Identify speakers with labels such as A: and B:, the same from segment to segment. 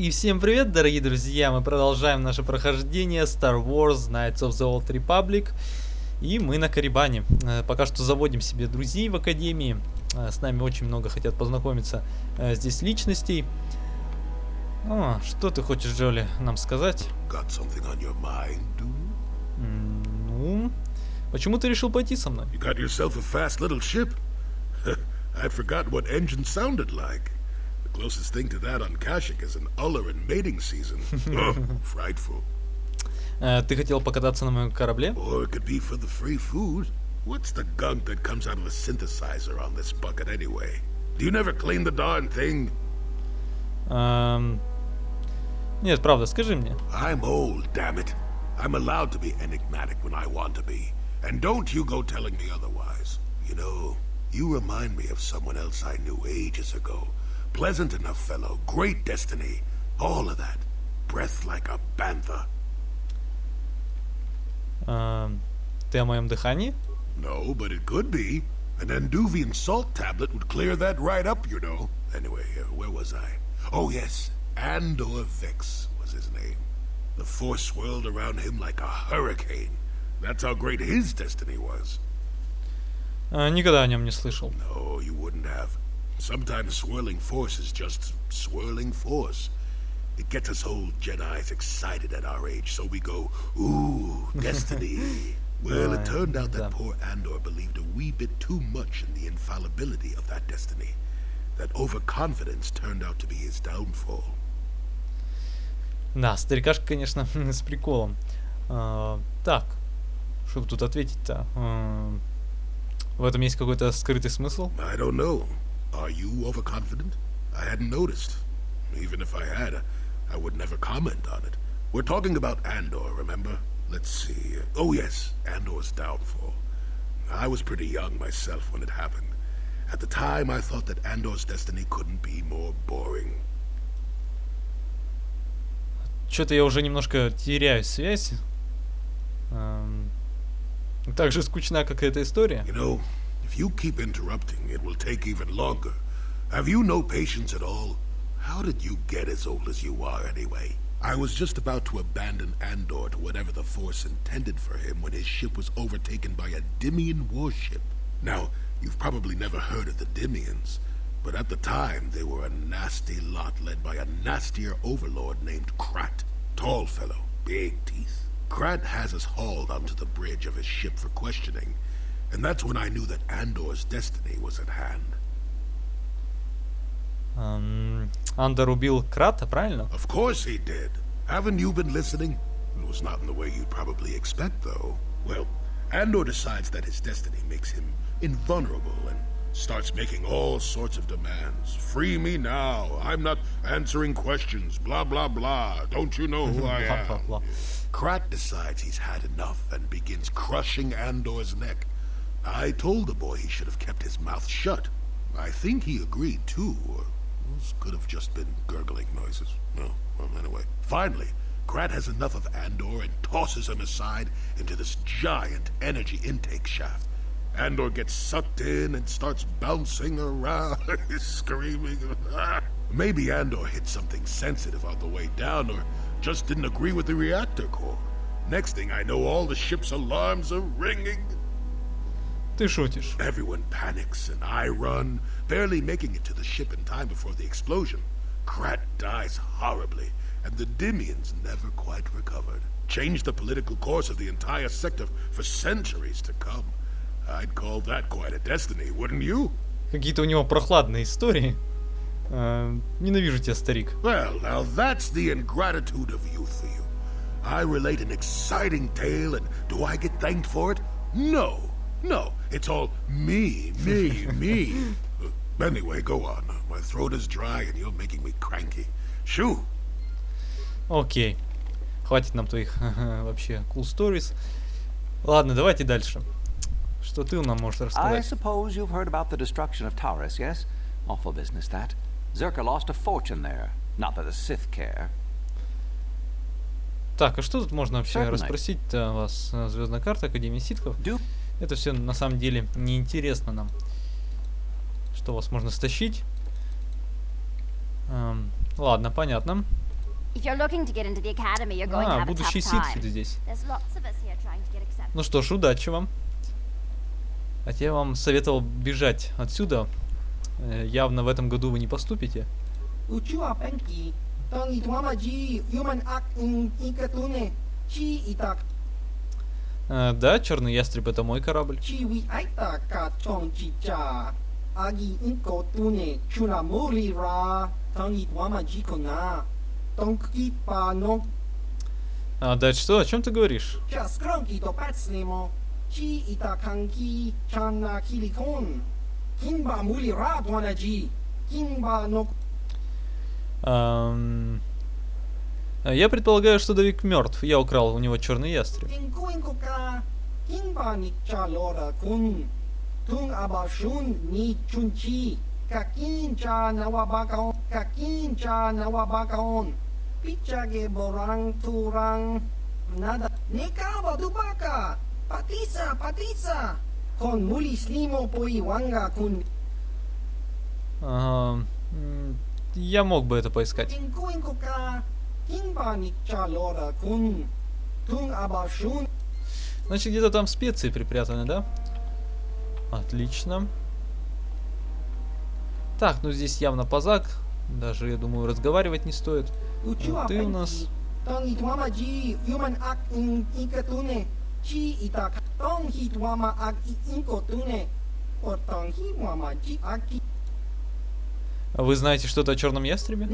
A: И всем привет, дорогие друзья! Мы продолжаем наше прохождение Star Wars Knights of the Old Republic. И мы на Карибане. Пока что заводим себе друзей в Академии. С нами очень много хотят познакомиться здесь личностей. Что ты хочешь, Джоли, нам сказать? Ну, почему ты решил пойти со мной?
B: I'd forgotten what engine sounded like. The closest thing to that on Kashyyyk is an uller in mating season. Oh, frightful.
A: Ты хотел покататься на моем корабле?
B: Or it could be for the free food. What's the gunk that comes out of a synthesizer on this bucket anyway? Do you never clean the darn thing?
A: Нет, правда, скажи мне.
B: I'm old, damn it. I'm allowed to be enigmatic when I want to be. And don't you go telling me otherwise. You know, you remind me of someone else I knew ages ago. Pleasant enough fellow, great destiny, all of that. Breath like a bantha.
A: Ты о моем дыхании?
B: No, but it could be. An Anduvian salt tablet would clear that right up, you know. Anyway, where was I? Oh yes, Andor Vex was his name. The force swirled around him like a hurricane. That's how great his destiny was.
A: Никогда о нем не слышал.
B: No, you wouldn't have. Sometimes swirling force is just swirling force. It gets us old Jedis excited at our age, so we go, ooh, destiny. Well, it turned out that poor Andor believed a wee bit too much in the infallibility of that destiny. That overconfidence turned out to be his downfall.
A: Да, старикашка, конечно, с приколом. Так, что тут ответить-то? В этом есть какой-то скрытый смысл?
B: I don't know. Are you overconfident? I hadn't noticed. Even if I had, I would never comment on it. We're talking about Andor, remember? Let's see. Oh yes, Andor's downfall. I was pretty young myself when it happened. At the time, I thought that Andor's destiny couldn't be more boring.
A: Что-то я уже немножко теряю связь. Так же скучна, как эта история.
B: You know, if you keep interrupting, it will take even longer. Have you no patience at all? How did you get as old as you are, anyway? I was just about to abandon Andor to whatever the Force intended for him when his ship was overtaken by a Dimian warship. Now, you've probably never heard of the Dimians, but at the time they were a nasty lot led by a nastier overlord named Krat. Tall fellow, big teeth. Krat has us hauled onto the bridge of his ship for questioning, and that's when I knew that Andor's destiny was at hand.
A: Андор убил Крата, правильно?
B: Of course he did. Haven't you been listening? It was not in the way you'd probably expect, though. Well, Andor decides that his destiny makes him invulnerable and starts making all sorts of demands. Free me now. I'm not answering questions. Blah, blah, blah. Don't you know who I am?
A: Blah, blah, blah.
B: Krat decides he's had enough and begins crushing Andor's neck. I told the boy he should have kept his mouth shut. I think he agreed, too, or those could have just been gurgling noises. No, well, anyway. Finally, Krat has enough of Andor and tosses him aside into this giant energy intake shaft. Andor gets sucked in and starts bouncing around, screaming. Maybe Andor hit something sensitive on the way down, or just didn't agree with the reactor core. Next thing I know, all the ship's alarms are ringing.
A: Ты шутишь.
B: Everyone panics and I run, barely making it to the ship in time before the explosion. Krat dies horribly, and the Dimians never quite recovered. Changed the political course of the entire sector for centuries to come. I'd call that quite a destiny, wouldn't you?
A: Какие-то у него прохладные истории. Ненавижу тебя, старик.
B: Well, now that's the ingratitude of youth for you. I relate an exciting tale, and do I get thanked for it? No. No, it's all me. Anyway, go on. My throat is dry, and you're making me cranky. Shoo!
A: Окей. Хватит нам твоих вообще cool stories. Ладно, давайте дальше. Что ты нам можешь рассказать?
C: I suppose you've heard about the destruction of Taurus, yes? Awful business, that. Zerka lost a fortune there. Not that the Sith care.
A: Так, а что тут можно вообще расспросить-то вас? Звездная карта, Академия ситхов. Это все на самом деле неинтересно нам. Что вас можно стащить? Ладно, понятно.
D: If you're looking to get into the academy, you're going to have a tough
A: будущие ситхи
D: time.
A: здесь.
D: There's lots of us here trying to get accepted.
A: Ну что ж, удачи вам. Хотя я вам советовал бежать отсюда. Явно в этом году вы не поступите. Да, черный ястреб, это мой корабль. А дальше что? О чем ты говоришь? Я предполагаю, что Давик мертв. Я украл у него черный ястреб. Я мог бы это поискать. Значит, где-то там специи припрятаны, да? Отлично. Так, ну здесь явно пазак. Даже, я думаю, разговаривать не стоит. А ты у нас... А вы знаете что-то о черном ястребе?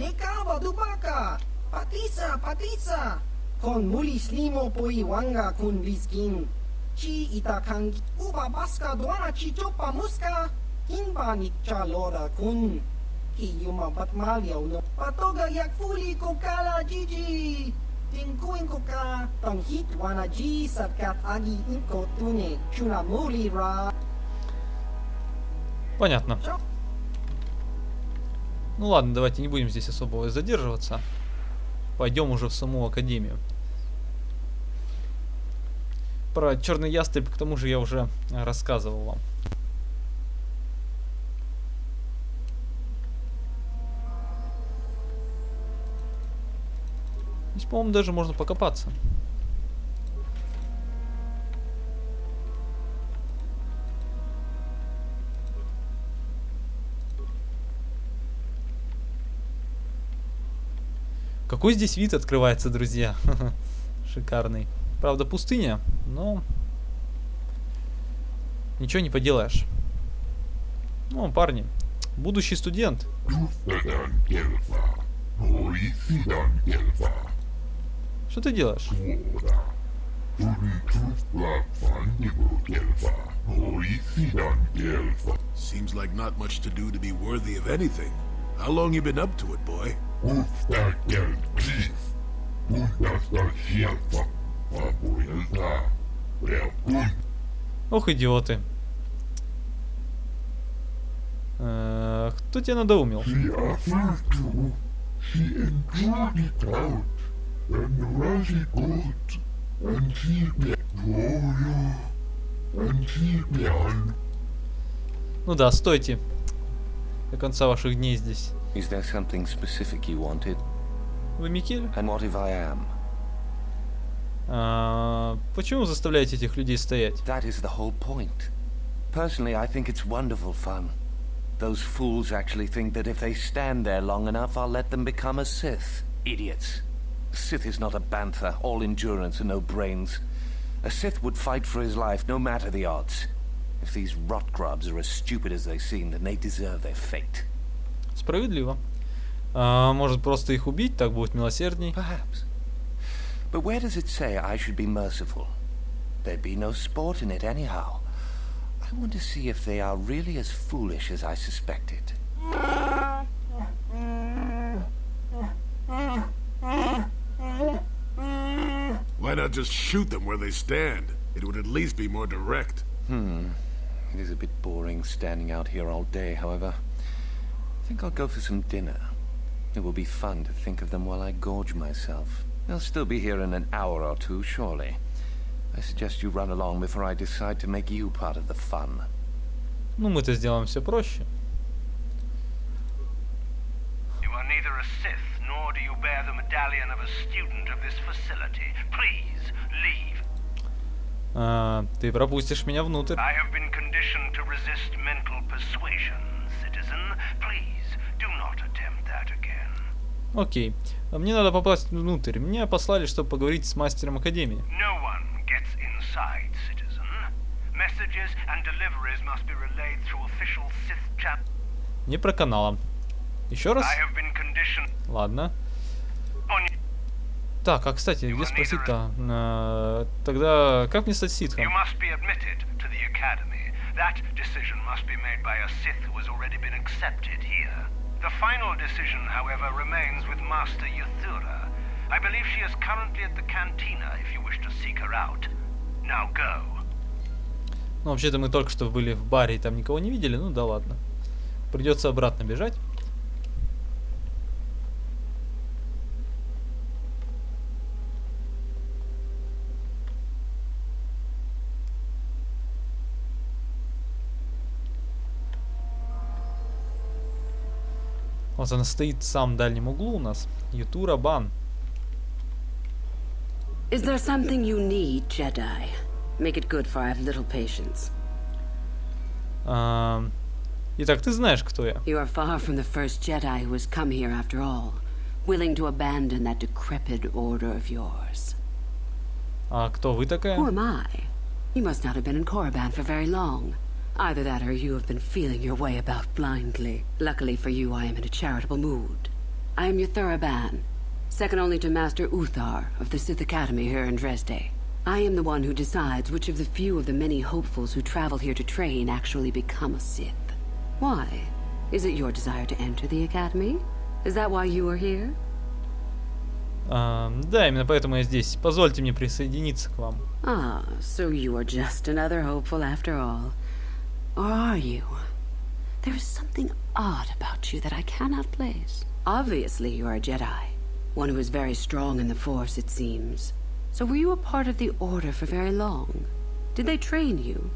A: Понятно. Ну ладно, давайте не будем здесь особо задерживаться. Пойдем уже в саму Академию. Про черный ястреб, к тому же, я уже рассказывал вам. Здесь, по-моему, даже можно покопаться. Какой здесь вид открывается, друзья. Шикарный. Правда, пустыня, но ничего не поделаешь. Ну, парни, будущий студент. Что ты делаешь?
B: Seems like not much to do to be worthy of anything. How long you been up to it, boy?
A: Ох, идиоты. Кто тебя надоумил? Ну да, стойте. До конца ваших дней здесь.
C: Is there something specific you wanted?
A: Вы Микель?
C: And what if I am?
A: Почему заставляете этих людей стоять?
C: That is the whole point. Personally, I think it's wonderful fun. Those fools actually think that if they stand there long enough, I'll let them become a Sith. Idiots. A Sith is not a bantha, all endurance and no brains. A Sith would fight for his life, no matter the odds. If these rot grubs are as stupid as they seem, then they deserve their fate.
A: Справедливо. Может, просто их убить, так будет милосердней?
C: Perhaps. But where does it say I should be merciful? There'd be no sport in it anyhow. I want to see if they are really as foolish as I suspected.
B: Why not just shoot them where they stand? It would at least be more direct.
C: It is a bit boring standing out here all day, however. I think I'll go for some dinner. It will be fun to think of them while I gorge myself. They'll still be here in an hour or two, surely. I suggest you run along before I decide to make you part of the fun.
A: Ну, мы-то сделаем все проще.
E: You are neither a Sith nor do you bear the medallion of a student of this facility. Please, leave.
A: Ты пропустишь меня внутрь.
E: I have been conditioned to resist mental persuasion, citizen. Please, do not attempt that again.
A: Окей. Мне надо попасть внутрь. Меня послали, чтобы поговорить с мастером Академии.
E: No one gets inside, citizen. Messages and deliveries must be relayed through official Sith channels.
A: Не про каналом. Еще раз?
E: I have been conditioned
A: Ладно.
E: on
A: Так, а кстати, где спросить-то? Тогда как мне стать ситхом?
E: You must be admitted to the Academy. That decision must be made by a Sith who has already been accepted here. The final decision, however, remains with Master Yuthura. I believe she is currently at the cantina if you wish to seek her out. Now go.
A: Ну, вообще-то мы только что были в баре и там никого не видели, ну да ладно. Придется обратно бежать. Вот она стоит в самом дальнем углу у нас. Ютура Бан.
F: Is there something you need, Jedi? Make it good, for I have little patience.
A: Итак, ты знаешь, кто я.
F: You are far from the first Jedi who has come here after all, willing to abandon that decrepit order of yours.
A: А кто вы такая?
F: Who am I? You must not have been in Korriban for very long. Either that or you have been feeling your way about blindly. Luckily for you, I am in a charitable mood. I am Yuthura Ban, second only to Master Uthar of the Sith Academy here in Dresde. I am the one who decides which of the few of the many hopefuls who travel here to train actually become a Sith. Why? Is it your desire to enter the Academy? Is that why you are here?
A: Да, именно поэтому я здесь. Позвольте мне присоединиться к вам.
F: Ah, so you are just another hopeful after all. Or are you? There is something odd about you that I cannot place. Obviously, you are a Jedi. One who is very strong in the Force, it seems. So were you a part of the Order for very long? Did they train you?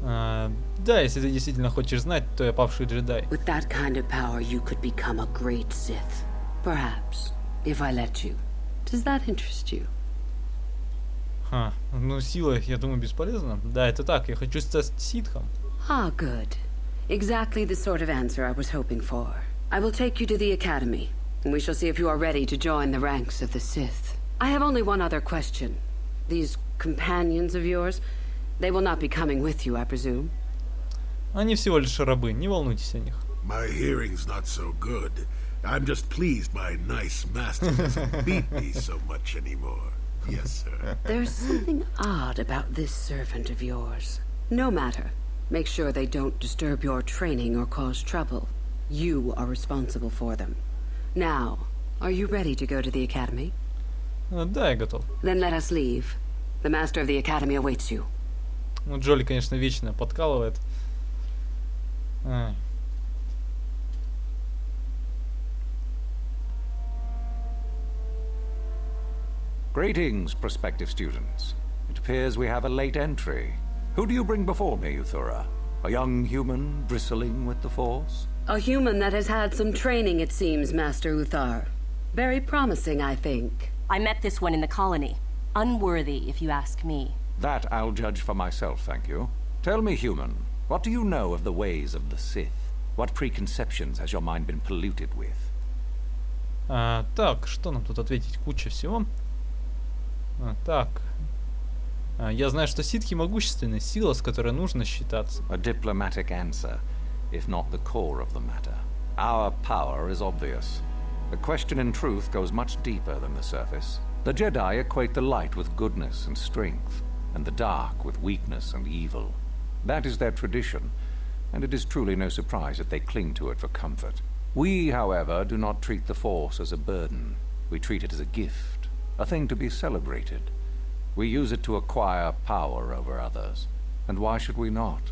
A: Да, если ты действительно хочешь знать, то я павший джедай.
F: With that kind of power, you could become a great Sith. Perhaps, if I let you. Does that interest you?
A: Ну сила, я думаю, бесполезна. Да, это так, я хочу стать ситхом.
F: Ah, good. Exactly the sort of answer I was hoping for. I will take you to the Academy, and we shall see if you are ready to join the ranks of the Sith. I have only one other question. These companions of yours, they will not be coming with you, I presume?
A: Они всего лишь рабы, не волнуйтесь о них.
B: My hearing's not so good. I'm just pleased my nice master doesn't beat me so much anymore. Yes, sir.
F: There's something odd about this servant of yours. No matter. Make sure they don't disturb your training or cause trouble. You are responsible for them. Now, are you ready to go to the Academy?
A: Да, я готов.
F: Then let us leave. The Master of the Academy awaits you.
A: Ну, Джоли, конечно, вечно подкалывает.
G: Greetings, prospective students. It appears we have a late entry. Who do you bring before me, Yuthura? A young human bristling with the Force?
F: A human that has had some training, it seems, Master Uthar. Very promising, I think.
H: I met this one in the colony. Unworthy, if you ask me.
G: That I'll judge for myself, thank you. Tell me, human, what do you know of the ways of the Sith? What preconceptions has your mind been polluted with?
A: Так, что нам тут ответить? Куча всего. Так. Я знаю, что ситхи могущественная сила, с которой нужно считаться.
G: A diplomatic answer, if not the core of the matter. Our power is obvious. The question in truth goes much deeper than the surface. The Jedi equate the light with goodness and strength, and the dark with weakness and evil. That is their tradition, and it is truly no surprise that they cling to it for comfort. We, however, do not treat the Force as a burden. We treat it as a gift, a thing to be celebrated. We use it to acquire power over others. And why should we not?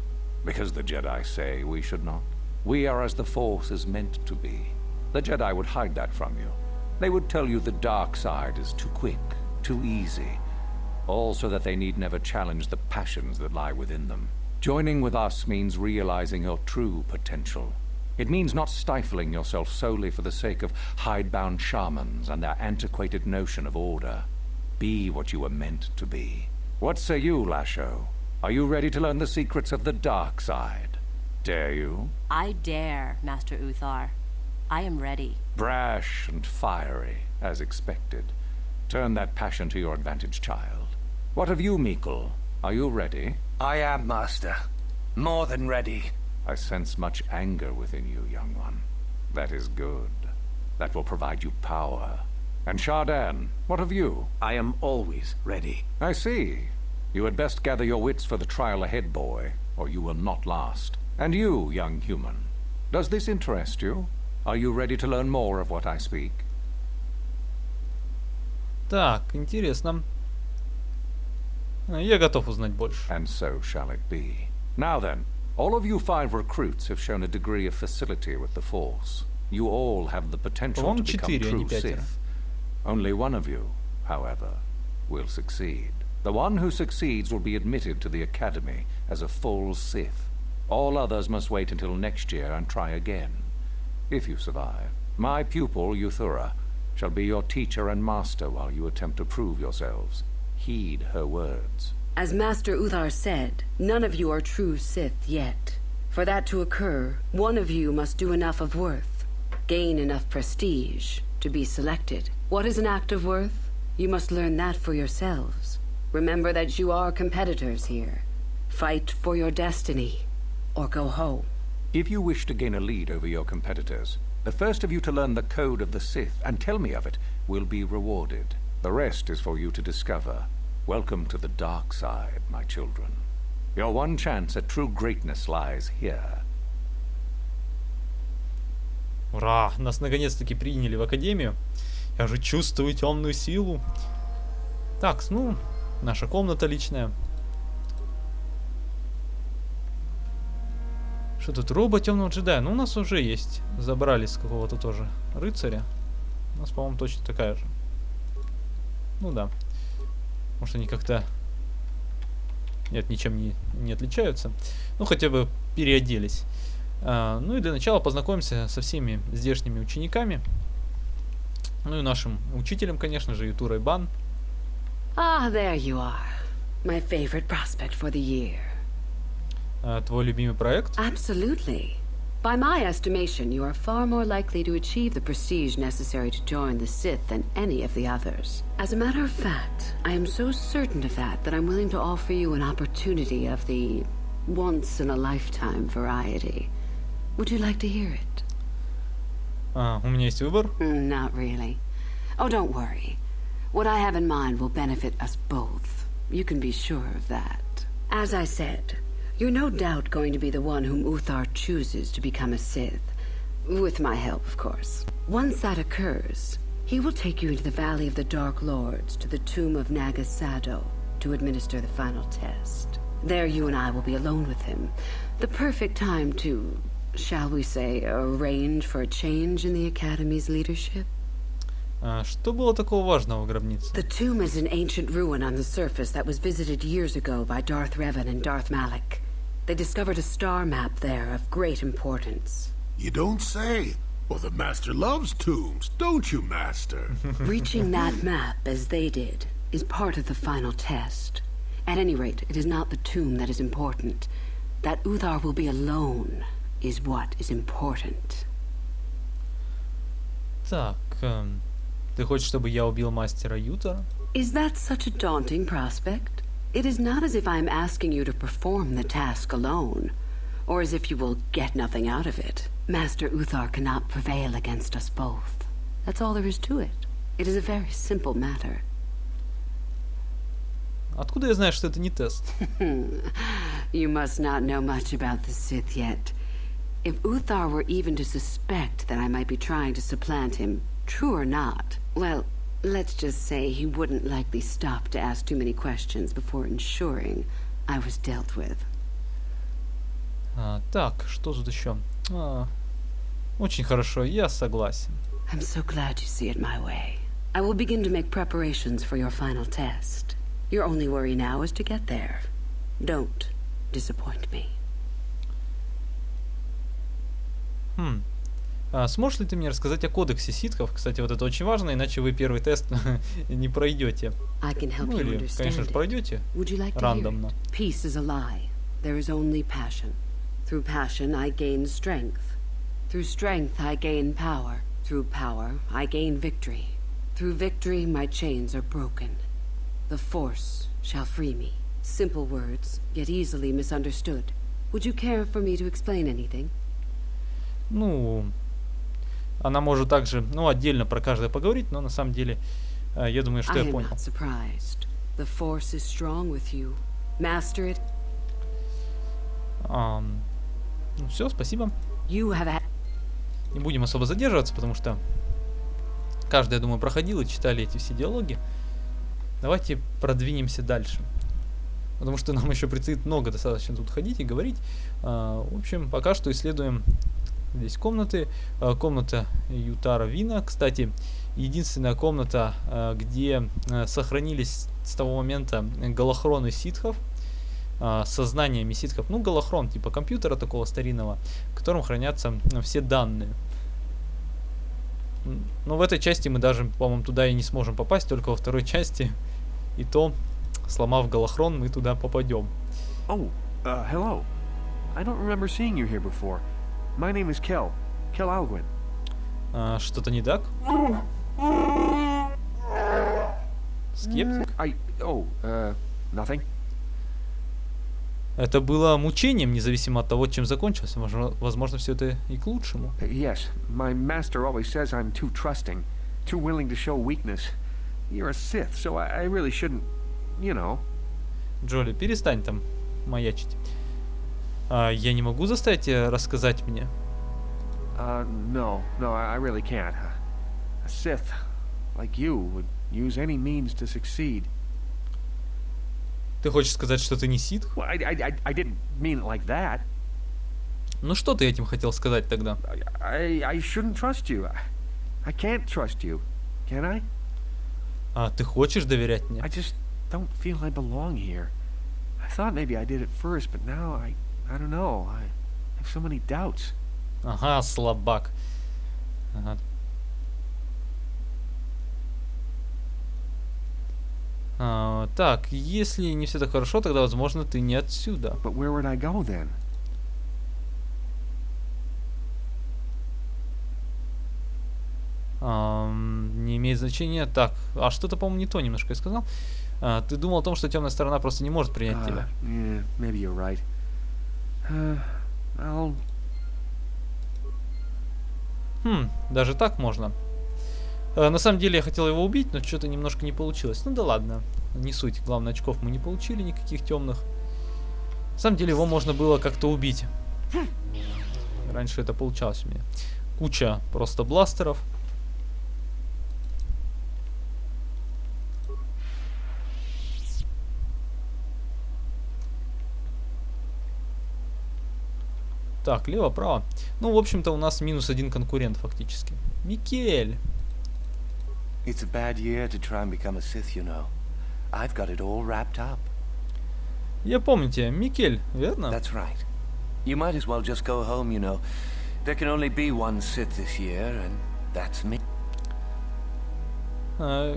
G: Because the Jedi say we should not. We are as the Force is meant to be. The Jedi would hide that from you. They would tell you the dark side is too quick, too easy, all so that they need never challenge the passions that lie within them. Joining with us means realizing your true potential. It means not stifling yourself solely for the sake of hidebound shamans and their antiquated notion of order. Be what you were meant to be. What say you, Lasho? Are you ready to learn the secrets of the dark side? Dare you?
H: I dare, Master Uthar. I am ready.
G: Brash and fiery, as expected. Turn that passion to your advantage, child. What of you, Mikkel? Are you ready?
C: I am, Master. More than ready.
G: I sense much anger within you, young one. That is good. That will provide you power. And Chardin, what of you?
I: I am always ready.
G: I see. You had best gather your wits for the trial ahead, boy, or you will not last. And you, young human, does this interest you? Are you ready to learn more of what I speak?
A: Так, интересно. Я готов узнать больше.
G: And so shall it be. Now then, all of you 5 recruits have shown a degree of facility with the Force. You all have the potential to become true Sith. Only one of you, however, will succeed. The one who succeeds will be admitted to the Academy as a full Sith. All others must wait until next year and try again. If you survive, my pupil, Euthura, shall be your teacher and master while you attempt to prove yourselves. Heed her words.
F: As Master Uthar said, none of you are true Sith yet. For that to occur, one of you must do enough of worth, gain enough prestige, to be selected. What is an act of worth? You must learn that for yourselves. Remember that you are competitors here. Fight for your destiny, or go home.
G: If you wish to gain a lead over your competitors, the first of you to learn the code of the Sith and tell me of it will be rewarded. The rest is for you to discover. Welcome to the dark side, my children. Your one chance at true greatness lies here.
A: Ура! Нас наконец-таки приняли в Академию. Я же чувствую темную силу. Так, ну, наша комната личная. Что тут? Робот темного джедая. Ну, у нас уже есть. Забрали с какого-то тоже рыцаря. У нас, по-моему, точно такая же. Ну да. Может, они как-то... Нет, ничем не отличаются. Ну, хотя бы переоделись. Ну и для начала познакомимся со всеми здешними учениками. Ну и нашим учителем, конечно же, Ютурой Бан.
F: Ah, there you are. My favorite prospect for the year.
A: Твой любимый проект?
F: Absolutely. By my estimation, you are far more likely to achieve the prestige necessary to join the Sith than any of the others. As a matter of fact, I am so certain of that I'm willing to offer you an opportunity of the once-in-a-lifetime variety. Would you like to hear it?
A: У меня есть выбор?
F: Not really. Oh, don't worry. What I have in mind will benefit us both. You can be sure of that. As I said, you're no doubt going to be the one whom Uthar chooses to become a Sith. With my help, of course. Once that occurs, he will take you into the Valley of the Dark Lords to the tomb of Nagasado to administer the final test. There you and I will be alone with him. The perfect time to, shall we say, arrange for a change in the Academy's leadership.
A: Что было такого важного в гробнице?
F: The tomb is an ancient ruin on the surface that was visited years ago by Darth Revan and Darth Malak. They discovered a star map there of great importance.
B: You don't say. Well, the Master loves tombs, don't you, Master?
F: Reaching that map, as they did, is part of the final test. At any rate, it is not the tomb that is important. That Uthar will be alone is what is important.
A: Так, ты хочешь, чтобы я убил мастера Ютора?
F: Is that such a daunting prospect? It is not as if I am asking you to perform the task alone, or as if you will get nothing out of it. Master Uthar cannot prevail against us both. That's all there is to it. It is a very simple matter.
A: Откуда я знаю, что это не тест?
F: You must not know much about the Sith yet. If Uthar were even to suspect that I might be trying to supplant him, true or not, well, let's just say he wouldn't likely stop to ask too many questions before ensuring I was dealt with.
A: Так, что тут еще? Очень хорошо, я согласен.
F: I'm so glad you see it my way. I will begin to make preparations for your final test. Your only worry now is to get there. Don't disappoint me.
A: Сможешь ли ты мне рассказать о кодексе ситхов? Кстати, вот это очень важно, иначе вы первый тест не пройдете. Ну или, конечно же, пройдете рандомно.
F: Peace is a lie. There is only passion. Through passion I gain strength. Through strength I gain power. Through power I gain victory. Through victory my chains are broken. The force shall free me. Simple words, yet easily misunderstood. Would you care for me to explain anything?
A: Ну, она может также, ну, отдельно про каждое поговорить, но на самом деле, я думаю, что я понял.
F: The force is strong with you. Master it.
A: Ну, все, спасибо.
F: You have had...
A: Не будем особо задерживаться, потому что каждый, я думаю, проходил и читали эти все диалоги. Давайте продвинемся дальше. Потому что нам еще предстоит много достаточно тут ходить и говорить. В общем, пока что исследуем здесь комнаты. Комната Ютара Вина. Кстати, единственная комната, где сохранились с того момента голохроны ситхов. Со знаниями ситхов. Ну, голохрон, типа компьютера такого старинного, в котором хранятся все данные. Но в этой части мы даже, по-моему, туда и не сможем попасть, только во второй части. И то, сломав голохрон, мы туда попадем.
I: Oh, hello. I don't remember seeing you here before. My name is Kel Alguin.
A: Что-то не так? Скептик?
I: Nothing.
A: Это было мучением, независимо от того, чем закончилось. Возможно, все это и к лучшему.
I: Yes, my master always says I'm too trusting, too willing to show weakness. You're a Sith, so I really shouldn't, you know.
A: Джоли, перестань там маячить. Я не могу заставить тебя рассказать мне.
I: No, I really can't. A Sith, like you, would use any means to succeed.
A: Ты хочешь сказать, что ты не ситх?
I: Well, I didn't mean it like that.
A: Ну что ты этим хотел сказать тогда?
I: I shouldn't trust you. I can't trust you. Can I?
A: Ты хочешь доверять мне?
I: I just don't feel I belong here. I thought maybe I did at first, but now I don't know. I have so many doubts.
A: Ага, слабак. Ага. Так, если не все так хорошо, тогда, возможно, ты не отсюда.
I: But where would I go then?
A: Не имеет значения. Так, что-то, по-моему, не то немножко я сказал. Ты думал о том, что темная сторона просто не может принять тебя.
I: Yeah, maybe you're right.
A: Даже так можно. На самом деле я хотел его убить, но что-то немножко не получилось. Ну да ладно, не суть. Главное, очков мы не получили никаких темных. На самом деле его можно было как-то убить. Раньше это получалось у меня. Куча просто бластеров. Так, лево-право. Ну, в общем-то, у нас -1 конкурент фактически. Микель.
C: It's a bad year to try and become a Sith, you know. I've got it all wrapped up.
A: Я помните, Микель, верно?
C: That's right. You might as well just go home, you know. There can only be one Sith this year, and that's me.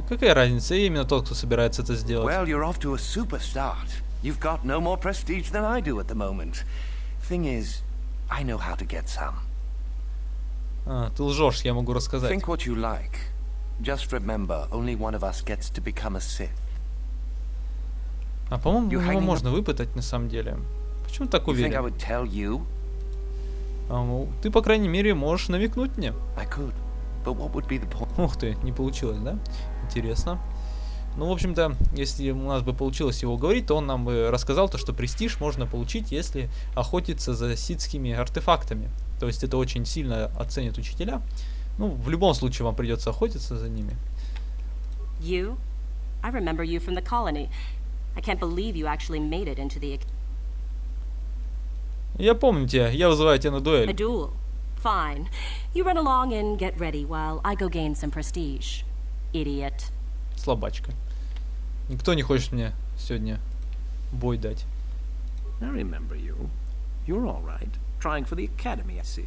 A: Какая разница? Я именно тот, кто собирается это сделать.
C: Well, you're off to a super start. You've got no more prestige than I do at the moment. Thing is, I know how to get some.
A: Ты лжешь, я могу рассказать.
C: Think what you like. Just remember, only one of us gets to become a Sith.
A: По-моему, его можно выпытать на самом деле. Почему так уверен?
C: You think I would tell you?
A: Ты, по крайней мере, можешь намекнуть мне.
C: I could, but what would be the point?
A: Ух ты, не получилось, да? Интересно. Ну, в общем-то, если у нас бы получилось его говорить, то он нам бы рассказал то, что престиж можно получить, если охотиться за ситхскими артефактами. То есть это очень сильно оценят учителя. Ну, в любом случае вам придется охотиться за ними.
H: You? I remember you from the colony. I can't believe you actually made it into the...
A: Я помню тебя. Я вызываю тебя на дуэль.
H: A duel. Fine. You run along and get ready while I go gain some prestige. Idiot.
A: Слабачка. Никто не хочет мне сегодня бой дать.
I: I remember you. You're all right. Trying for the Academy, I see.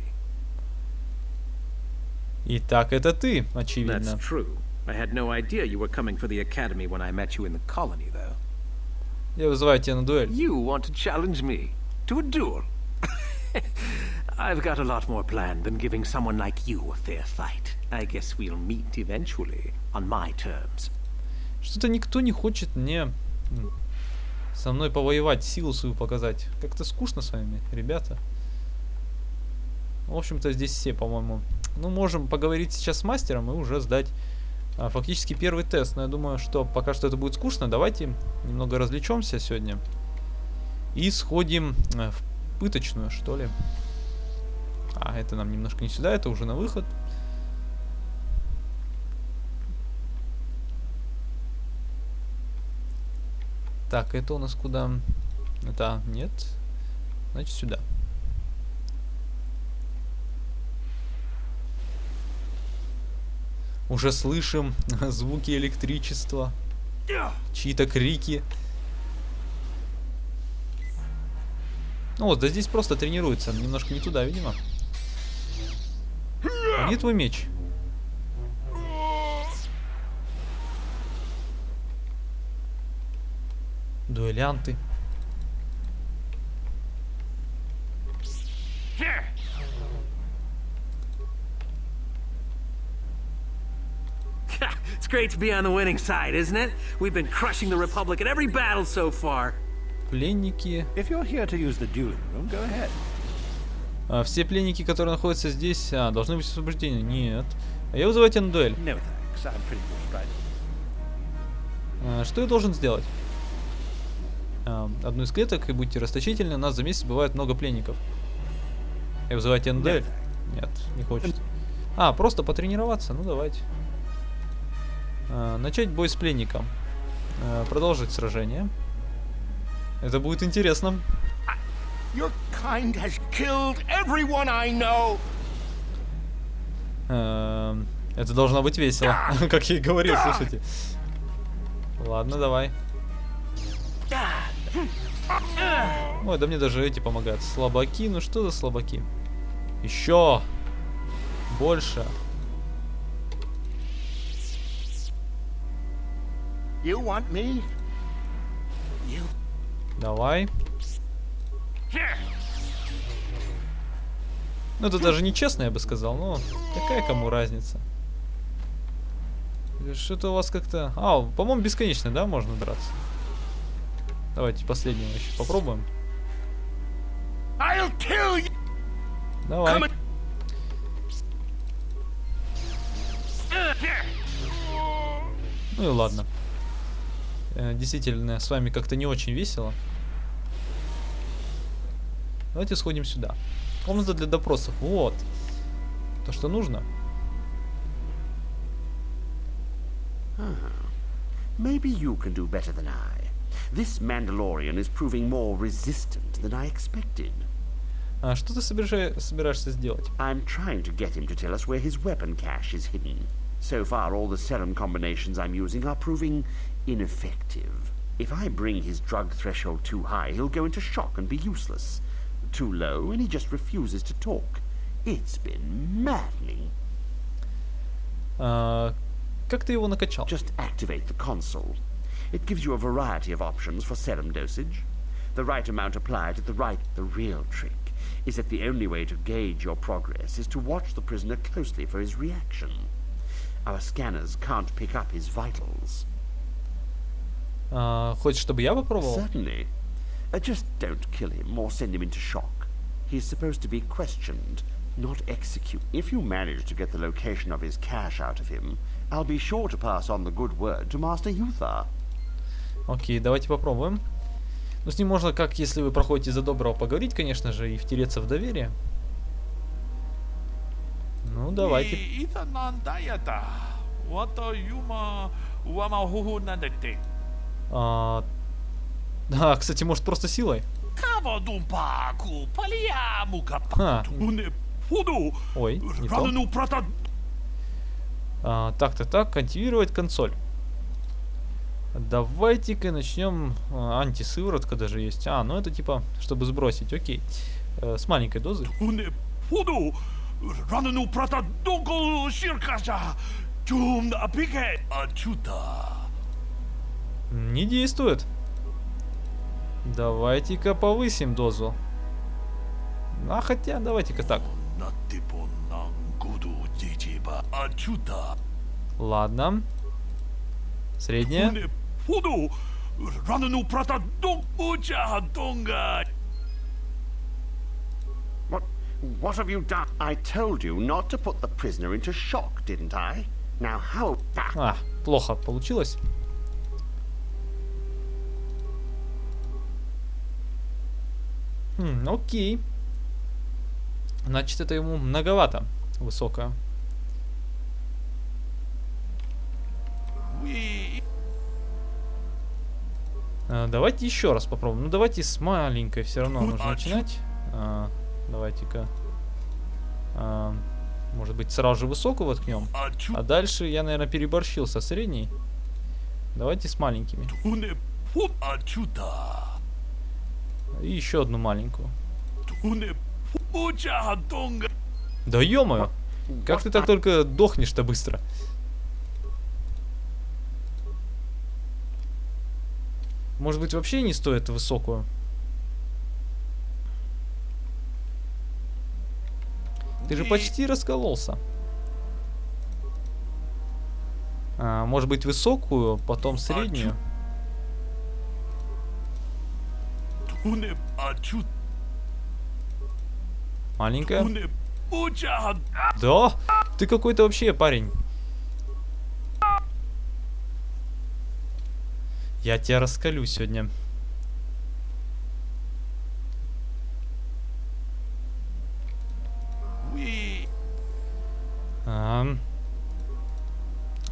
A: Итак, это ты, очевидно.
J: That's true. I had no idea you were coming for the Academy when I met you in the colony, though.
A: Я вызываю тебя на дуэль.
J: You want to challenge me to a duel? I've got a lot more planned than giving someone like you a fair fight. I guess we'll meet eventually on my terms.
A: Что-то никто не хочет мне со мной повоевать, силу свою показать. Как-то скучно с вами, ребята. В общем-то, здесь все, по-моему. Ну, можем поговорить сейчас с мастером и уже сдать фактически первый тест. Но я думаю, что пока что это будет скучно. Давайте немного развлечемся сегодня. И сходим в пыточную, что ли. А, это нам немножко не сюда, это уже на выход. Так, это у нас куда? Это нет. Значит, сюда. Уже слышим звуки электричества. Чьи-то крики. Ну вот, да здесь просто тренируется. Немножко не туда, видимо. А где твой меч? Дуэлянты.
J: It's great to be on the winning side, isn't it? We've been crushing the Republic at every battle so far.
A: Пленники.
K: If you're here to use the dueling room, go ahead.
A: Все пленники, которые находятся здесь, должны быть освобождены. Нет. А я вызываю тебя на дуэль.
K: No thanks, I'm pretty good right.
A: Что я должен сделать? Одну из клеток и будьте расточительны. У нас за месяц бывает много пленников. Я вызываю тебя на дуэль? Нет, не хочет. Просто потренироваться? Ну давайте. Начать бой с пленником. Продолжить сражение. Это будет интересно.
B: Your kind has killed everyone I know.
A: Это должно быть весело, как я и говорил, слушайте. Ладно, давай. Ой, да мне даже эти помогают. Слабаки, ну что за слабаки? Еще больше.
B: You want me? You...
A: Давай. Ну это даже нечестно, я бы сказал, но какая кому разница? Что-то у вас как-то... по-моему, бесконечно, да, можно драться? Давайте последнего еще попробуем.
B: I'll kill you.
A: Давай. Ну и ладно. Действительно, с вами как-то не очень весело. Давайте сходим сюда. Комната для допросов. Вот. То, что нужно.
L: Maybe you can do better than I. This Mandalorian is proving more resistant than I expected.
A: Что ты собираешься сделать?
L: I'm trying to get him to tell us where his weapon cache is hidden. So far, all the serum combinations I'm using are proving ineffective. If I bring his drug threshold too high, he'll go into shock and be useless. Too low, and he just refuses to talk. It's been maddening.
A: Как ты его накачал?
L: Just activate the console. It gives you a variety of options for serum dosage. The right amount applied at the real trick is that the only way to gauge your progress is to watch the prisoner closely for his reaction. Our scanners can't pick up his vitals.
A: Хочешь, чтобы я попробовал?
L: Certainly. Just don't kill him or send him into shock. He's supposed to be questioned, not executed. If you manage to get the location of his cache out of him, I'll be sure to pass on the good word to Master Yuthar.
A: Окей, давайте попробуем. Ну, с ним можно, как если вы проходите за доброго, поговорить, конечно же, и втереться в доверие. Ну, давайте. Кстати, может просто силой? Ой, не то. Так, активировать консоль. Давайте-ка начнем. Антисыворотка даже есть. Ну это типа, чтобы сбросить, окей. С маленькой дозы. Не действует. Давайте-ка повысим дозу. А хотя, давайте-ка так. Ладно. Средняя.
L: What have you done? I told you not to put the prisoner into shock, didn't I? Now how...
A: А, плохо получилось. Окей. Значит, это ему многовато. Высокое. Давайте еще раз попробуем. Ну, давайте с маленькой все равно нужно начинать. Давайте-ка. Может быть, сразу же высокую воткнем. А дальше я, наверное, переборщил со средней. Давайте с маленькими. И еще одну маленькую. Да ё-моё! Как ты так только дохнешь-то быстро? Может быть, вообще не стоит высокую? Ты же почти раскололся. Может быть, высокую, потом среднюю? Маленькая? Да? Ты какой-то вообще парень. Я тебя раскалю сегодня.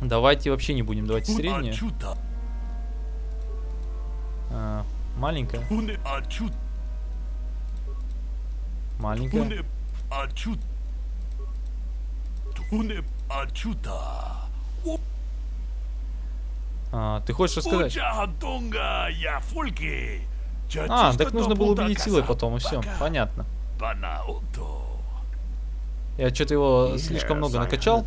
A: Давайте вообще не будем. Давайте среднюю. Маленькая. Маленькая. Ты хочешь рассказать? Так нужно было убедить силой потом, и все. Понятно. Я что-то его слишком много накачал.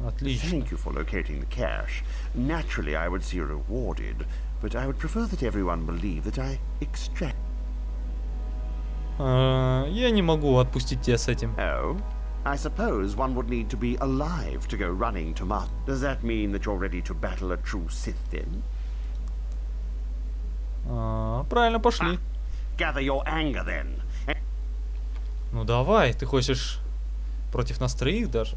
A: Отлично.
L: Thank you for locating the cache. Naturally, I would see you rewarded, but I would prefer that everyone believe that I extract.
A: Я не могу отпустить тебя с этим.
L: Oh, I suppose one would need to be alive to go running to Mars. Does that mean that you're ready to battle a true Sith then?
A: Правильно, пошли.
L: Gather your anger then.
A: Ну давай, ты хочешь против нас троих даже?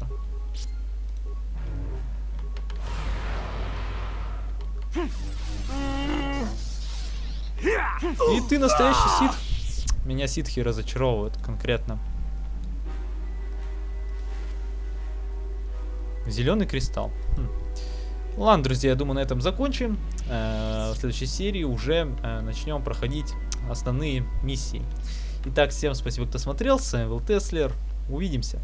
A: И ты настоящий ситх. Меня ситхи разочаровывают конкретно. Зеленый кристалл. Ладно, друзья, я думаю, на этом закончим. В следующей серии уже начнем проходить основные миссии. Итак, всем спасибо, кто смотрел. С вами был TESler. Увидимся.